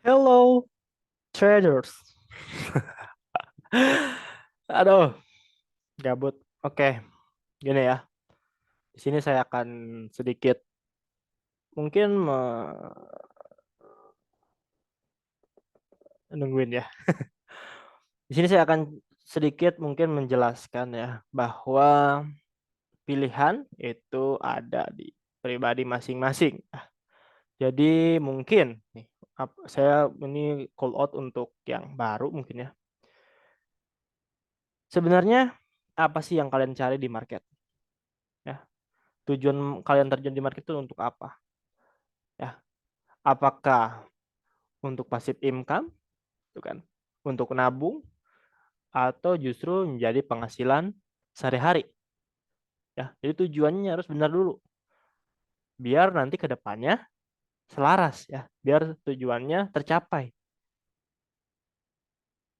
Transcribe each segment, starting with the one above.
Hello, traders. Aduh, gabut. Oke, gini ya. Di sini saya akan sedikit mungkin nungguin ya. Di sini saya akan sedikit mungkin menjelaskan ya bahwa pilihan itu ada di pribadi masing-masing. Jadi mungkin nih saya ini call out untuk yang baru mungkin ya. Sebenarnya apa sih yang kalian cari di market? Ya, tujuan kalian terjun di market itu untuk apa? Ya, apakah untuk passive income, itu kan, untuk nabung atau justru menjadi penghasilan sehari-hari, ya. Jadi tujuannya harus benar dulu, biar nanti ke depannya selaras ya, biar tujuannya tercapai.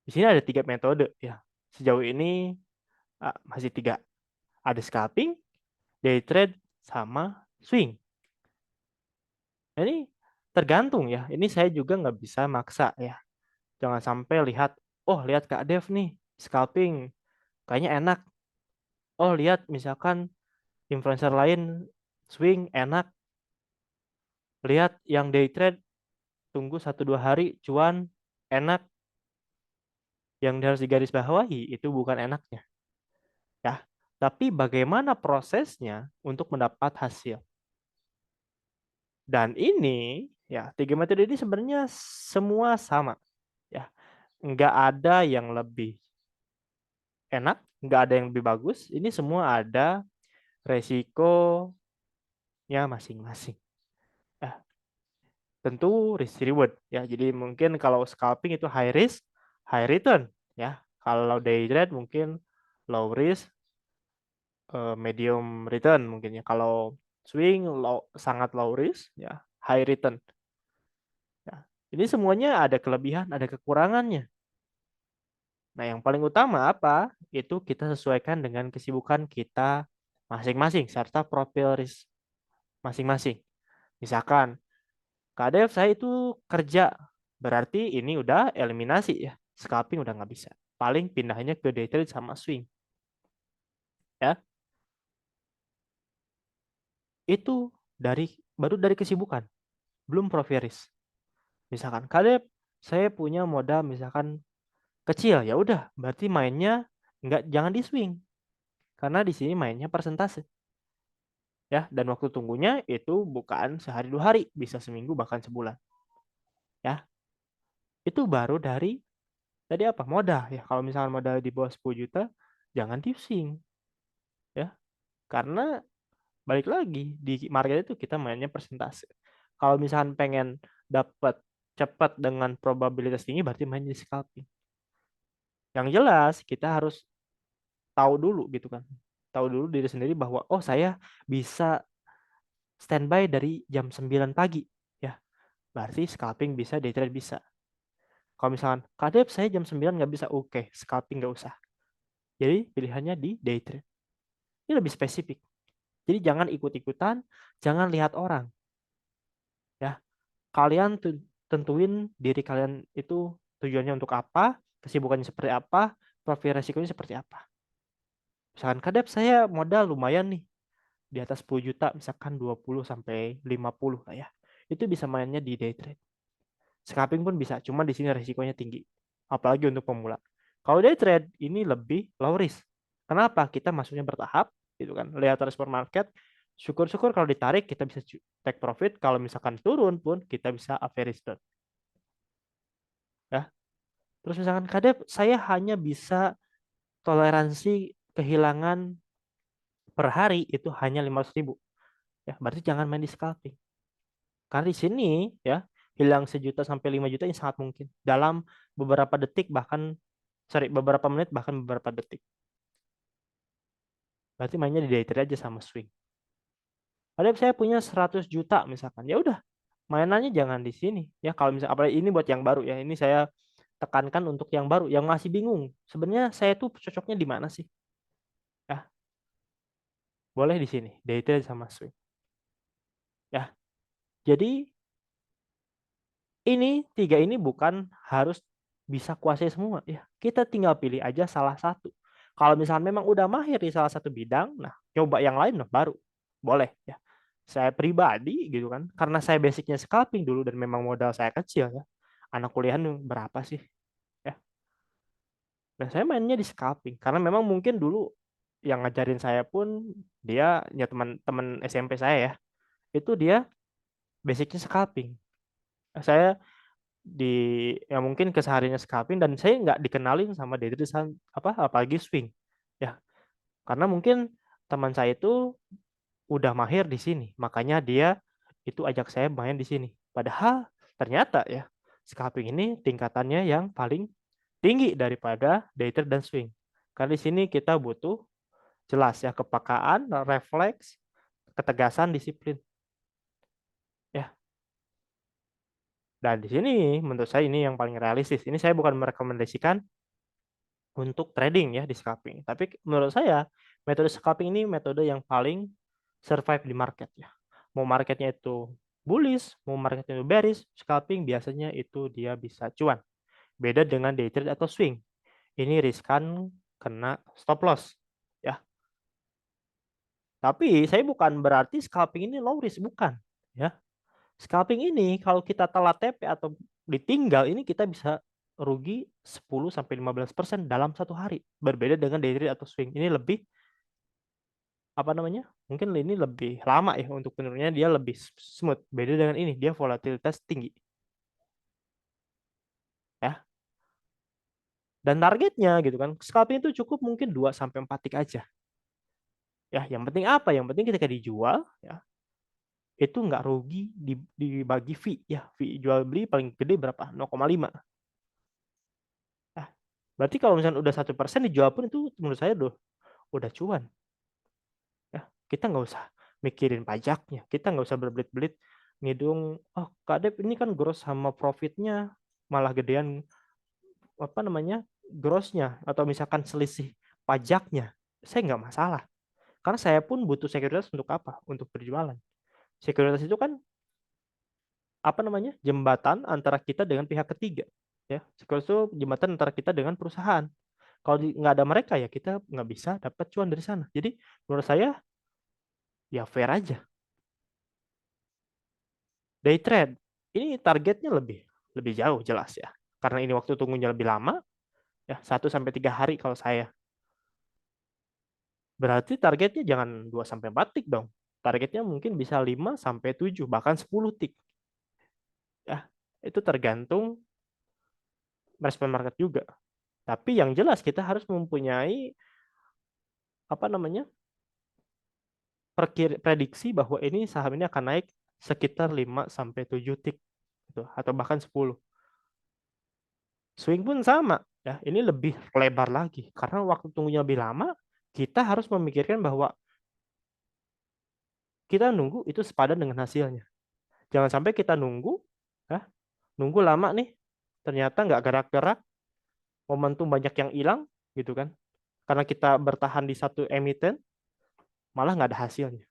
Di sini ada 3 metode ya. Sejauh ini masih 3. Ada scalping, day trade, sama swing. Ini tergantung ya. Ini saya juga nggak bisa maksa ya. Jangan sampai lihat, oh lihat Kak Dev nih scalping, kayaknya enak. Oh lihat misalkan influencer lain swing enak, lihat yang day trade tunggu 1-2 hari cuan enak. Yang harus digarisbawahi itu bukan enaknya ya, tapi bagaimana prosesnya untuk mendapat hasil. Dan ini ya, 3 metode ini sebenarnya semua sama ya, nggak ada yang lebih enak, nggak ada yang lebih bagus. Ini semua ada resikonya masing-masing ya. Tentu risk reward ya. Jadi mungkin kalau scalping itu high risk, high return ya. Kalau day trade mungkin low risk, medium return mungkin ya. Kalau swing sangat low risk ya, high return. Ya. Ini semuanya ada kelebihan, ada kekurangannya. Nah, yang paling utama apa? Itu kita sesuaikan dengan kesibukan kita masing-masing serta profil risk masing-masing. Misalkan Kak Dev, saya itu kerja. Berarti ini udah eliminasi ya. Scalping udah nggak bisa. Paling pindahnya ke day trade sama swing. Ya, itu baru dari kesibukan. Belum profil risk. Misalkan Kak Dev, saya punya modal misalkan kecil. Ya udah, berarti mainnya jangan di swing. Karena di sini mainnya persentase. Ya, dan waktu tunggunya itu bukan sehari 2 hari, bisa seminggu bahkan sebulan. Ya, itu baru dari tadi apa? Modal ya. Kalau misalkan modal di bawah 10 juta, jangan di swing ya. Karena balik lagi di market itu kita mainnya persentase. Kalau misalkan pengen dapat cepat dengan probabilitas tinggi berarti main di scalping. Yang jelas kita harus tahu dulu gitu kan. Tahu dulu diri sendiri bahwa oh saya bisa standby dari jam 9 pagi ya. Berarti scalping bisa, day trade bisa. Kalau misalkan kadep saya jam 9 nggak bisa, oke, scalping nggak usah. Jadi pilihannya di day trade. Ini lebih spesifik. Jadi jangan ikut-ikutan, jangan lihat orang ya. Kalian tentuin diri kalian itu tujuannya untuk apa, kesibukannya seperti apa, profil resikonya seperti apa. Misalkan kadep saya modal lumayan nih di atas 10 juta, misalkan 20 sampai 50 lah ya. Itu bisa mainnya di day trade. Scalping pun bisa, cuma di sini resikonya tinggi. Apalagi untuk pemula. Kalau day trade ini lebih low risk. Kenapa? Kita masuknya bertahap, gitu kan. Lihat respon market. Syukur-syukur kalau ditarik kita bisa take profit. Kalau misalkan turun pun kita bisa average down. Ya. Terus misalkan kadep saya hanya bisa toleransi kehilangan per hari itu hanya 500.000. Ya, berarti jangan main di scalping. Karena di sini ya hilang 1 juta sampai 5 juta ini sangat mungkin dalam beberapa detik bahkan beberapa menit bahkan beberapa detik. Berarti mainnya di day trade aja sama swing. Ada saya punya 100 juta misalkan. Ya udah, mainannya jangan di sini. Ya kalau misalnya apalagi ini buat yang baru ya. Ini saya tekankan untuk yang baru yang masih bingung. Sebenarnya saya tuh cocoknya di mana sih? Ya, boleh di sini, day trade sama swing. Ya. Jadi Ini tiga ini bukan harus bisa kuasai semua ya. Kita tinggal pilih aja salah satu. Kalau misalnya memang udah mahir di salah satu bidang, nah coba yang lain nah, baru boleh ya. Saya pribadi gitu kan, karena saya basicnya scalping dulu dan memang modal saya kecil ya. Anak kuliahan berapa sih ya? Dan saya mainnya di scalping karena memang mungkin dulu yang ngajarin saya pun dia ya teman-teman SMP saya ya. Itu dia basicnya scalping. Saya di yang mungkin kesehariannya scalping dan saya nggak dikenalin sama desain apa apalagi swing ya karena mungkin teman saya itu udah mahir di sini makanya dia itu ajak saya main di sini padahal ternyata ya scalping ini tingkatannya yang paling tinggi daripada day trade dan swing karena di sini kita butuh jelas ya kepekaan refleks ketegasan disiplin ya dan di sini menurut saya ini yang paling realistis ini saya bukan merekomendasikan untuk trading ya di scalping. Tapi menurut saya metode scalping ini metode yang paling survive di market ya. Mau marketnya itu bullish, mau marketnya itu bearish, scalping biasanya itu dia bisa cuan. Beda dengan day trade atau swing. Ini riskan kena stop loss ya. Tapi saya bukan berarti scalping ini low risk bukan ya. Scalping ini kalau kita telat TP atau ditinggal ini kita bisa rugi 10 sampai 15% dalam satu hari. Berbeda dengan day trade atau swing. Ini lebih apa namanya? Mungkin ini lebih lama ya untuk penurunannya dia lebih smooth. Beda dengan ini dia volatilitas tinggi ya. Dan targetnya gitu kan. Scalping itu cukup mungkin 2 sampai 4 tick aja. Ya, yang penting apa? Yang penting ketika dijual ya itu nggak rugi dibagi fee ya. Fee jual beli paling gede berapa? 0,5. Nah, berarti kalau misalnya udah 1% dijual pun itu menurut saya udah cuan. Ya, kita nggak usah mikirin pajaknya. Kita nggak usah berbelit-belit ngidung. Oh, Kak Dep ini kan gross sama profitnya malah gedean apa namanya grossnya atau misalkan selisih pajaknya. Saya nggak masalah. Karena saya pun butuh sekuritas untuk apa? Untuk berjualan. Sekuritas itu kan apa namanya jembatan antara kita dengan pihak ketiga. Ya, sekuritas itu jembatan antara kita dengan perusahaan. Kalau nggak ada mereka ya kita nggak bisa dapat cuan dari sana. Jadi menurut saya ya fair aja. Day trade ini targetnya lebih lebih jauh jelas ya. Karena ini waktu tunggunya lebih lama ya 1 sampai 3 hari kalau saya. Berarti targetnya jangan 2 sampai 4 tick dong. Targetnya mungkin bisa 5 sampai 7 bahkan 10 tick ya. Itu tergantung respon market juga. Tapi yang jelas kita harus mempunyai apa namanya? Prediksi bahwa ini saham ini akan naik sekitar 5 sampai 7 tick gitu atau bahkan 10. Swing pun sama ya. Ini lebih lebar lagi karena waktu tunggunya lebih lama, kita harus memikirkan bahwa kita nunggu itu sepadan dengan hasilnya. Jangan sampai kita nunggu ya, nunggu lama nih, ternyata nggak gerak-gerak, momentum banyak yang hilang gitu kan. Karena kita bertahan di satu emiten, malah nggak ada hasilnya.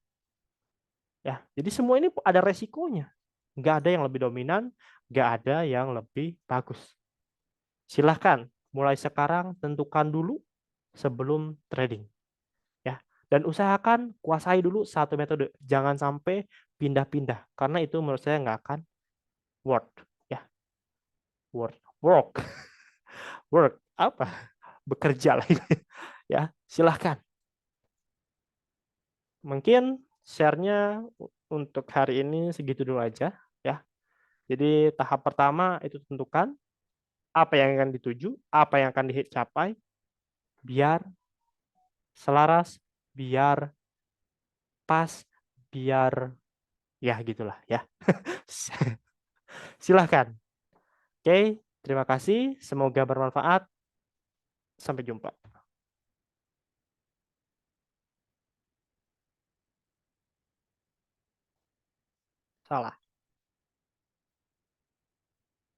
Ya, jadi semua ini ada resikonya. Nggak ada yang lebih dominan, nggak ada yang lebih bagus. Silahkan mulai sekarang tentukan dulu sebelum trading ya. Dan usahakan kuasai dulu satu metode. Jangan sampai pindah-pindah karena itu menurut saya nggak akan work ya. Work work apa? Bekerja lagi ya. Silahkan. Mungkin share-nya untuk hari ini segitu dulu aja ya. Jadi tahap pertama itu tentukan apa yang akan dituju, apa yang akan dicapai biar selaras, biar pas, biar ya gitulah ya. Silahkan. Oke, terima kasih. Semoga bermanfaat. Sampai jumpa. Salah.